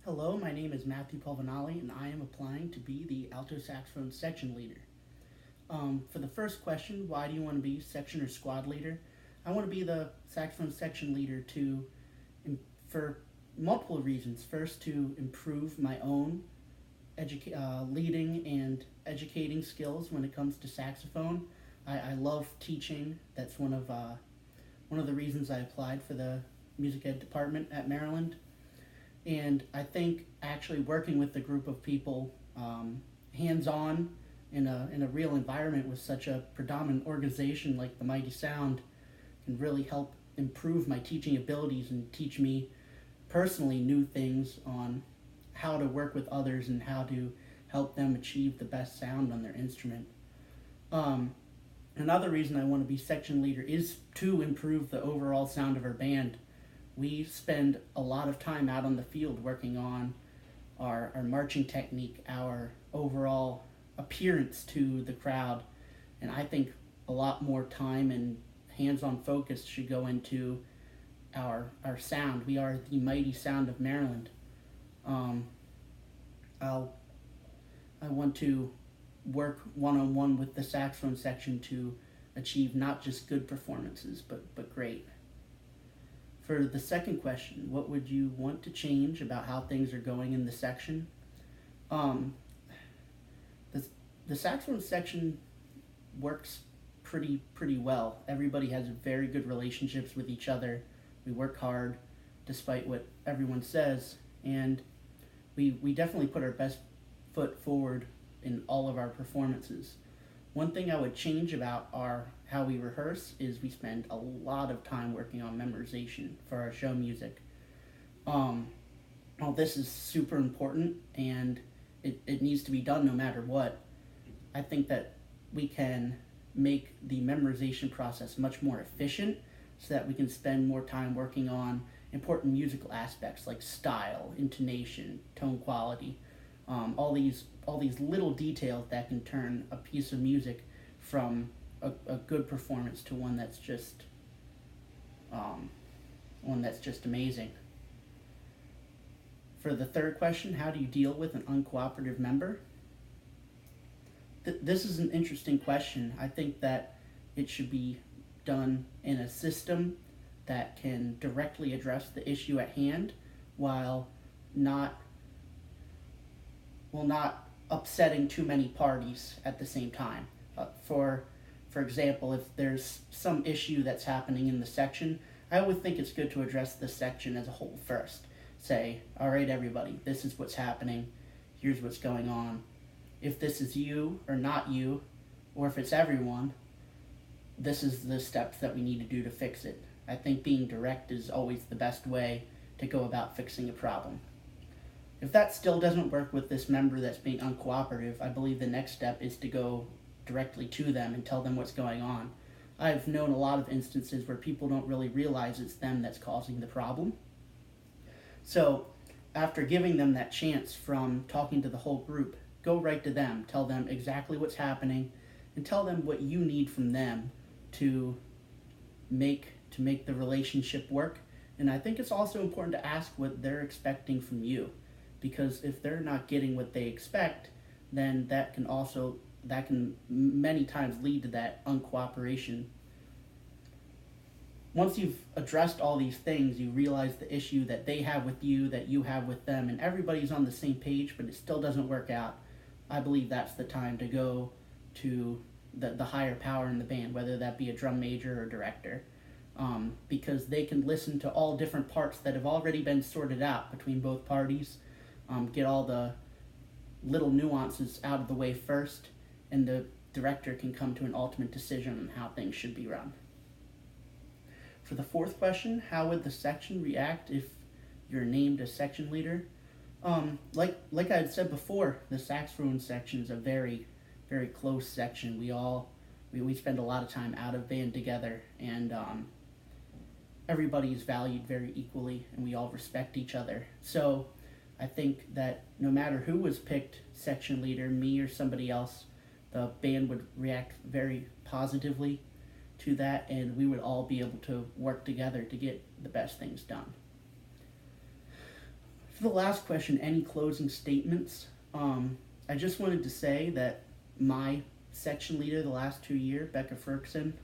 Hello, my name is Matthew Polvinali, and I am applying to be the alto saxophone section leader. For the first question, why do you want to be section or squad leader? I want to be the saxophone section leader for multiple reasons. First, to improve my own leading and educating skills when it comes to saxophone. I love teaching. That's one of the reasons I applied for the music ed department at Maryland. And I think actually working with a group of people, hands-on in a real environment with such a predominant organization like the Mighty Sound can really help improve my teaching abilities and teach me personally new things on how to work with others and how to help them achieve the best sound on their instrument. Um, Another reason I want to be section leader is to improve the overall sound of our band. We spend a lot of time out on the field working on our marching technique, our overall appearance to the crowd, and I think a lot more time and hands-on focus should go into our sound. We are the Mighty Sound of Maryland. Um, I'll I want to work one-on-one with the saxophone section to achieve not just good performances, but great. For the second question, what would you want to change about how things are going in the section? Um, the, the saxophone section works pretty well. Everybody has very good relationships with each other. We work hard, despite what everyone says, and we definitely put our best foot forward in all of our performances. One thing I would change about our how we rehearse is we spend a lot of time working on memorization for our show music. Um, well, this is super important and it needs to be done no matter what. I think that we can make the memorization process much more efficient so that we can spend more time working on important musical aspects like style, intonation, tone quality, all these little details that can turn a piece of music from a good performance to um, one that's just amazing. For the third question, how do you deal with an uncooperative member? This is an interesting question. I think that it should be done in a system that can directly address the issue at hand while not not upsetting too many parties at the same time. For example, if there's some issue that's happening in the section, I would think it's good to address the section as a whole first. Say, all right, everybody, this is what's happening. Here's what's going on. If this is you or not you, or if it's everyone, this is the steps that we need to do to fix it. I think being direct is always the best way to go about fixing a problem. If that still doesn't work with this member that's being uncooperative, I believe the next step is to go directly to them and tell them what's going on. I've known a lot of instances where people don't really realize it's them that's causing the problem. So, after giving them that chance from talking to the whole group, go right to them, tell them exactly what's happening, and tell them what you need from them to make the relationship work. And I think it's also important to ask what they're expecting from you, because if they're not getting what they expect, then that can many times lead to that uncooperation. Once you've addressed all these things, you realize the issue that they have with you, that you have with them, and everybody's on the same page, but it still doesn't work out. I believe that's the time to go to the higher power in the band, whether that be a drum major or director, because they can listen to all different parts that have already been sorted out between both parties, get all the little nuances out of the way first, and the director can come to an ultimate decision on how things should be run. For the fourth question, how would the section react if you're named a section leader? Like I had said before, the saxophone section is a very, very close section. We spend a lot of time out of band together, and everybody is valued very equally, and we all respect each other. So I think that no matter who was picked section leader, me or somebody else, the band would react very positively to that, and we would all be able to work together to get the best things done. For the last question, any closing statements? I just wanted to say that my section leader the last 2 years, Becca Ferguson,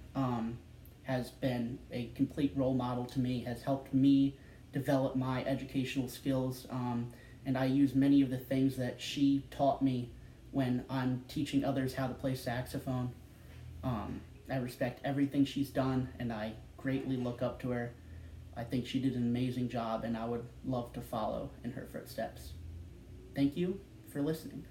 has been a complete role model to me, has helped me develop my educational skills, and I use many of the things that she taught me when I'm teaching others how to play saxophone. I respect everything she's done, and I greatly look up to her. I think she did an amazing job, and I would love to follow in her footsteps. Thank you for listening.